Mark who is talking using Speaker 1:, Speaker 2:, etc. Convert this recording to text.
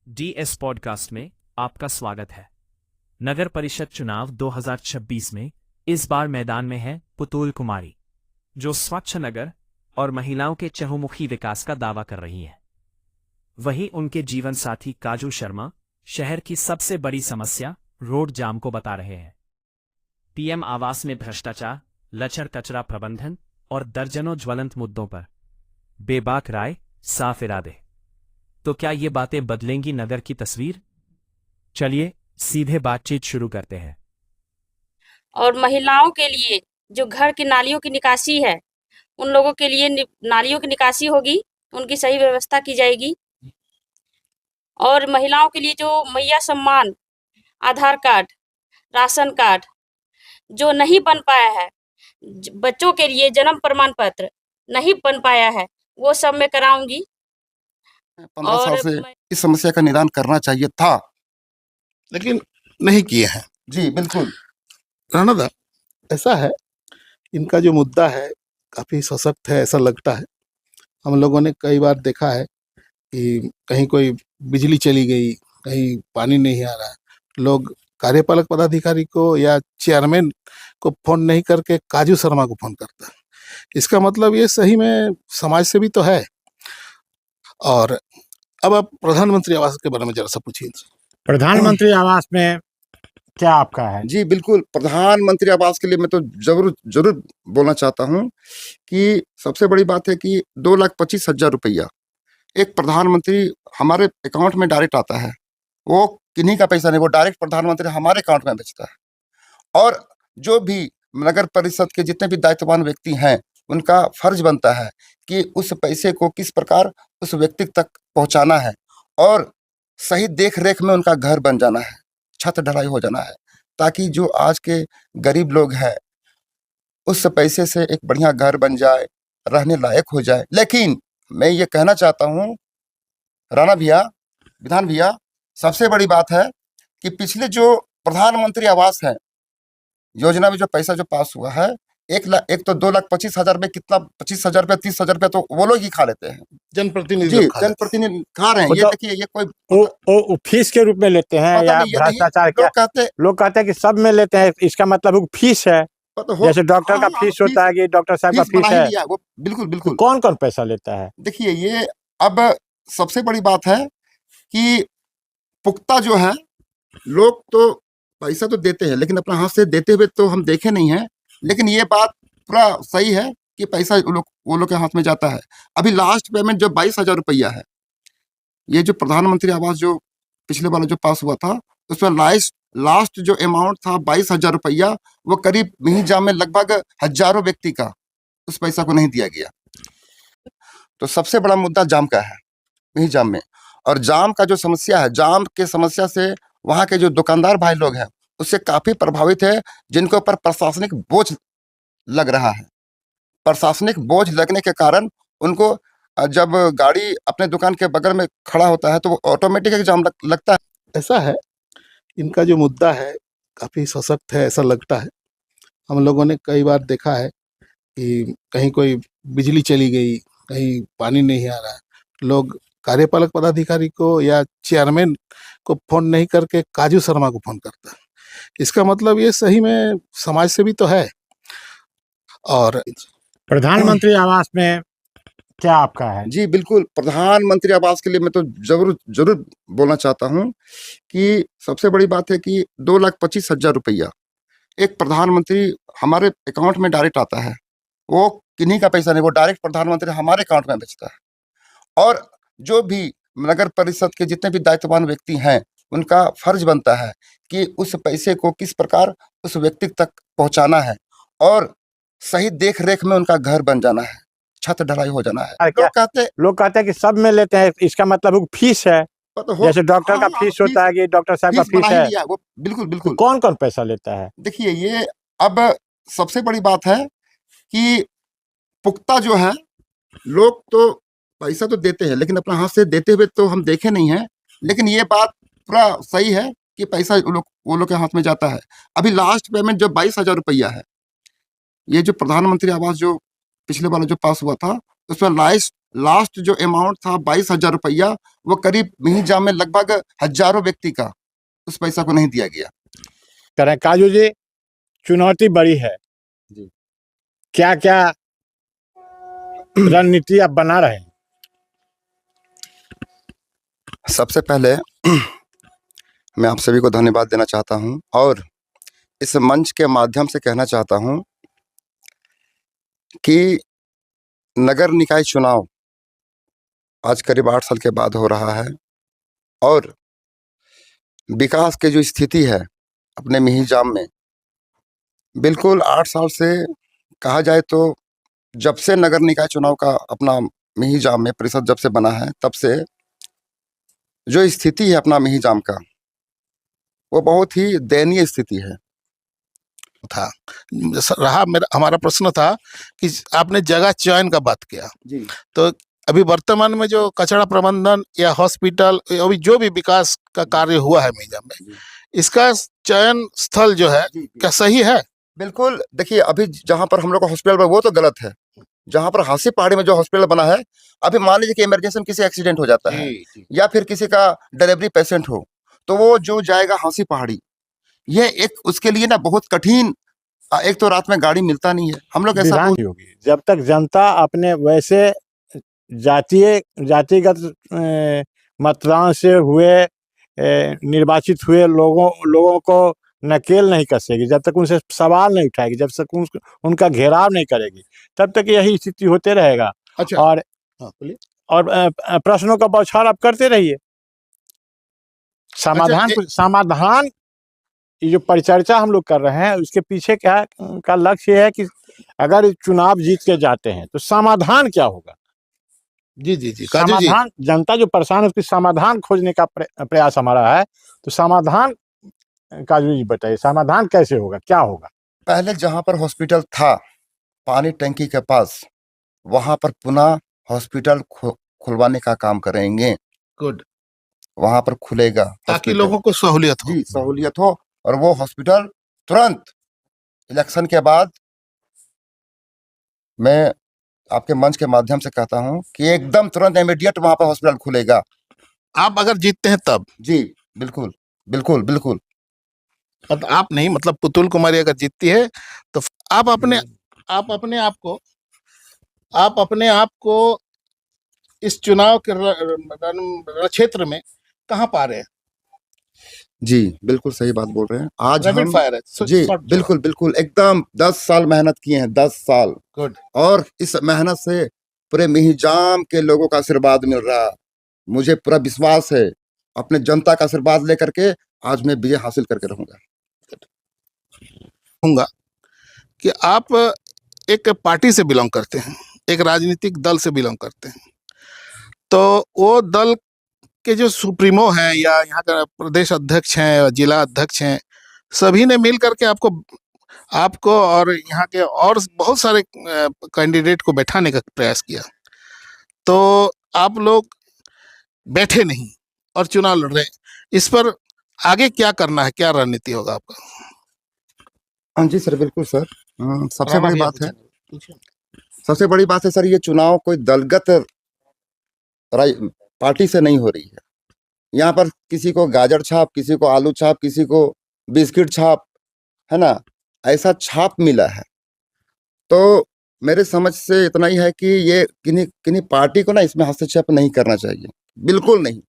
Speaker 1: DS podcast में आपका स्वागत है। नगर परिषद चुनाव 2026 में इस बार मैदान में है पुतुल कुमारी, जो स्वच्छ नगर और महिलाओं के चहुमुखी विकास का दावा कर रही हैं। वहीं उनके जीवन साथी काजू शर्मा शहर की सबसे बड़ी समस्या रोड जाम को बता रहे हैं। पीएम आवास में भ्रष्टाचार, लचर कचरा प्रबंधन और दर्जनों ज्वलंत मुद्दों पर बेबाक राय, साफ इरादे। तो क्या ये बातें बदलेंगी नगर की तस्वीर? चलिए सीधे बातचीत शुरू करते हैं।
Speaker 2: और महिलाओं के लिए जो घर की नालियों की निकासी है, उन लोगों के लिए नालियों की निकासी होगी, उनकी सही व्यवस्था की जाएगी। और महिलाओं के लिए जो मैया सम्मान, आधार कार्ड, राशन कार्ड जो नहीं बन पाया है, बच्चों के लिए जन्म प्रमाण पत्र नहीं बन पाया है, वो सब मैं कराऊंगी।
Speaker 3: 15 साल से इस समस्या का निदान करना चाहिए था,
Speaker 4: लेकिन नहीं किए हैं।
Speaker 3: जी बिल्कुल।
Speaker 4: राणा दा, ऐसा है, इनका जो मुद्दा है काफी सशक्त है, ऐसा लगता है। हम लोगों ने कई बार देखा है कि कहीं कोई बिजली चली गई, कहीं पानी नहीं आ रहा, लोग कार्यपालक पदाधिकारी को या चेयरमैन को फोन नहीं करके काजू शर्मा को फोन करता है। इसका मतलब ये सही में समाज सेवी तो है। और अब आप प्रधानमंत्री आवास के बारे में जरा सा पूछिए।
Speaker 5: प्रधानमंत्री आवास में क्या आपका है?
Speaker 3: जी बिल्कुल, प्रधानमंत्री आवास के लिए मैं तो जरूर बोलना चाहता हूँ कि सबसे बड़ी बात है कि 2,25,000 रुपया एक प्रधानमंत्री हमारे अकाउंट में डायरेक्ट आता है। वो किन्हीं का पैसा नहीं, वो डायरेक्ट प्रधानमंत्री हमारे अकाउंट में भेजता है। और जो भी नगर परिषद के जितने भी दायित्ववान व्यक्ति हैं, उनका फर्ज बनता है कि उस पैसे को किस प्रकार उस व्यक्ति तक पहुंचाना है और सही देख रेख में उनका घर बन जाना है, छत ढलाई हो जाना है, ताकि जो आज के गरीब लोग हैं उस पैसे से एक बढ़िया घर बन जाए, रहने लायक हो जाए। लेकिन मैं ये कहना चाहता हूँ राणा भैया, विधान भैया, सबसे बड़ी बात है कि पिछले जो प्रधानमंत्री आवास है योजना में जो पैसा जो पास हुआ है, एक तो 2,25,000 में कितना, 25,000 रुपया, 30,000 रुपया तो वो लोग ही खा लेते हैं।
Speaker 4: जनप्रतिनिधि
Speaker 3: खा रहे हैं। ये देखिए, ये कोई
Speaker 5: वो फीस के रूप में लेते हैं या भ्रष्टाचार? लोग कहते हैं कि सब में लेते हैं, इसका मतलब वो फीस है। जैसे डॉक्टर का फीस होता है कि डॉक्टर साहब का फीस है,
Speaker 3: वो बिल्कुल।
Speaker 5: कौन कौन पैसा लेता है?
Speaker 3: देखिए, ये अब सबसे बड़ी बात है कि पुख्ता जो है, लोग तो पैसा तो देते हैं, लेकिन अपना हाथ से देते हुए तो हम देखे नहीं है। लेकिन ये बात पूरा सही है कि पैसा वो लोग के हाथ में जाता है। अभी लास्ट पेमेंट जो 22,000 रुपया है, ये जो प्रधानमंत्री आवास जो पिछले वाला जो पास हुआ था, उसमें लास्ट जो अमाउंट था 22,000 रुपया, वो करीब मिही जाम में लगभग हजारों व्यक्ति का उस पैसा को नहीं दिया गया। तो सबसे बड़ा मुद्दा जाम का है, मिही जाम में। और जाम का जो समस्या है, जाम के समस्या से वहाँ के जो दुकानदार भाई लोग हैं उससे काफी प्रभावित है, जिनके ऊपर प्रशासनिक बोझ लग रहा है। प्रशासनिक बोझ लगने के कारण उनको जब गाड़ी अपने दुकान के बगल में खड़ा होता है तो वो ऑटोमेटिक जाम लगता है।
Speaker 4: ऐसा है, इनका जो मुद्दा है काफी सशक्त है, ऐसा लगता है। हम लोगों ने कई बार देखा है कि कहीं कोई बिजली चली गई, कहीं पानी नहीं आ रहा, लोग कार्यपालक पदाधिकारी को या चेयरमैन को फोन नहीं करके काजू शर्मा को फोन करता है। इसका मतलब ये सही में समाज सेवी तो है। और
Speaker 5: प्रधानमंत्री आवास में क्या आपका है?
Speaker 3: जी बिल्कुल, प्रधानमंत्री आवास के लिए मैं तो जरूर बोलना चाहता हूँ कि सबसे बड़ी बात है कि 2,25,000 रुपया एक प्रधानमंत्री हमारे अकाउंट में डायरेक्ट आता है। वो किन्हीं का पैसा नहीं, वो डायरेक्ट प्रधानमंत्री हमारे अकाउंट में भेजता है। और जो भी नगर परिषद के जितने भी दायित्ववान व्यक्ति हैं, उनका फर्ज बनता है कि उस पैसे को किस प्रकार उस व्यक्ति तक पहुंचाना है और सही देख रेख में उनका घर बन जाना है, छत ढलाई हो जाना है।
Speaker 5: लोग कहते हैं कि सब में लेते हैं, इसका मतलब वो फीस है। जैसे डॉक्टर का फीस होता है कि डॉक्टर साहब का फीस है,
Speaker 3: वो बिल्कुल।
Speaker 5: कौन कौन पैसा लेता है?
Speaker 3: देखिए, ये अब सबसे बड़ी बात है कि पुख्ता जो है, लोग तो पैसा तो देते हैं, लेकिन अपना हाथ से देते हुए तो हम देखे नहीं है। लेकिन ये बात पूरा सही है कि पैसा वो लोग के हाथ में जाता है। अभी लास्ट पेमेंट जो 22,000 रुपया है, ये जो प्रधानमंत्री आवास जो पिछले वाला जो पास हुआ था, उसमें लास्ट जो अमाउंट था 22,000 रुपया, वो करीब मिहिजाम में लगभग हजारों व्यक्ति का उस पैसा को नहीं दिया गया।
Speaker 5: करें काजू जी, चुनौती बड़ी है
Speaker 3: जी।
Speaker 5: क्या क्या रणनीति आप बना रहे हैं?
Speaker 3: सबसे पहले मैं आप सभी को धन्यवाद देना चाहता हूं और इस मंच के माध्यम से कहना चाहता हूं कि नगर निकाय चुनाव आज करीब 8 साल के बाद हो रहा है और विकास की जो स्थिति है अपने मिहिजाम में, बिल्कुल 8 साल से कहा जाए तो जब से नगर निकाय चुनाव का अपना मिहिजाम में परिषद जब से बना है, तब से जो स्थिति है अपना मिहिजाम का, वो बहुत ही दयनीय स्थिति है।
Speaker 4: था रहा मेरा हमारा प्रश्न था कि आपने जगह चयन का बात किया,
Speaker 3: जी।
Speaker 4: तो अभी वर्तमान में जो कचरा प्रबंधन या हॉस्पिटल अभी जो भी विकास का कार्य हुआ है मिहिजाम में, इसका चयन स्थल जो है क्या सही है?
Speaker 3: बिल्कुल, देखिए अभी जहाँ पर हम लोग का हॉस्पिटल बना वो तो गलत है। जहाँ पर हांसी पहाड़ी में जो हॉस्पिटल बना है, अभी मान लीजिए कि इमरजेंसी में किसी एक्सीडेंट हो जाता है या फिर किसी का डिलीवरी पेशेंट हो, तो वो जो जाएगा हांसी पहाड़ी, ये एक उसके लिए ना बहुत कठिन, एक तो रात में गाड़ी मिलता नहीं है। हम लोग ऐसा
Speaker 5: विधान होगी जब तक जनता अपने वैसे जातिगत मतदान से हुए निर्वाचित हुए लोगों को नकेल नहीं कसेगी, जब तक उनसे सवाल नहीं उठाएगी, जब तक उनका घेराव नहीं करेगी, तब तक यही स्थिति होते रहेगा।
Speaker 4: अच्छा।
Speaker 5: और प्रश्नों का बौछार आप करते रहिए। समाधान ये जो परिचर्चा हम लोग कर रहे हैं, उसके पीछे क्या का लक्ष्य है कि अगर चुनाव जीत के जाते हैं तो समाधान क्या होगा?
Speaker 4: जी जी जी काजू जी,
Speaker 5: समाधान, जनता जो परेशान है उसकी समाधान खोजने का प्रयास हमारा है। तो समाधान काजू जी बताइए, समाधान कैसे होगा, क्या होगा?
Speaker 3: पहले जहाँ पर हॉस्पिटल था पानी टंकी के पास, वहां पर पुनः हॉस्पिटल खुलवाने का काम करेंगे।
Speaker 4: गुड,
Speaker 3: वहां पर खुलेगा
Speaker 4: ताकि लोगों को सहूलियत हो।
Speaker 3: जी, सहूलियत हो। और वो हॉस्पिटल तुरंत इलेक्शन के बाद, मैं आपके मंच के माध्यम से कहता हूं कि एकदम तुरंत इमीडिएट वहां पर हॉस्पिटल खुलेगा।
Speaker 4: आप अगर जीतते हैं तब?
Speaker 3: जी बिल्कुल बिल्कुल बिल्कुल।
Speaker 4: मतलब आप नहीं, मतलब पुतुल कुमारी अगर जीतती है तो आप अपने आप को इस चुनाव के क्षेत्र में कहाँ पा रहे हैं?
Speaker 3: जी बिल्कुल सही बात बोल रहे हैं। आज
Speaker 4: रैपिड
Speaker 3: हम
Speaker 4: फायर है।
Speaker 3: जी बिल्कुल बिल्कुल एकदम 10 साल मेहनत किए हैं, 10 साल।
Speaker 4: गुड।
Speaker 3: और इस मेहनत से पूरे मिहिजाम के लोगों का आशीर्वाद मिल रहा, मुझे पूरा विश्वास है। अपने जनता का आशीर्वाद लेकर के आज मैं विजय हासिल करके रहूंगा।
Speaker 4: कि आप एक पार्टी से बिलोंग करते हैं, एक राजनीतिक दल से बिलोंग करते हैं, तो वो दल के जो सुप्रीमो हैं या यहाँ का प्रदेश अध्यक्ष हैं, जिला अध्यक्ष हैं, सभी ने मिल करके आपको और यहाँ के और बहुत सारे कैंडिडेट को बैठाने का प्रयास किया, तो आप लोग बैठे नहीं और चुनाव लड़ रहे। इस पर आगे क्या करना है, क्या रणनीति होगा आपका?
Speaker 3: हाँ जी सर, बिल्कुल सर। सबसे बड़ी बात है सर, ये चुनाव कोई दलगत पार्टी से नहीं हो रही है। यहाँ पर किसी को गाजर छाप, किसी को आलू छाप, किसी को बिस्किट छाप, है ना, ऐसा छाप मिला है। तो मेरे समझ से इतना ही है कि ये किन्हीं पार्टी को ना इसमें हस्तक्षेप नहीं करना चाहिए, बिल्कुल नहीं।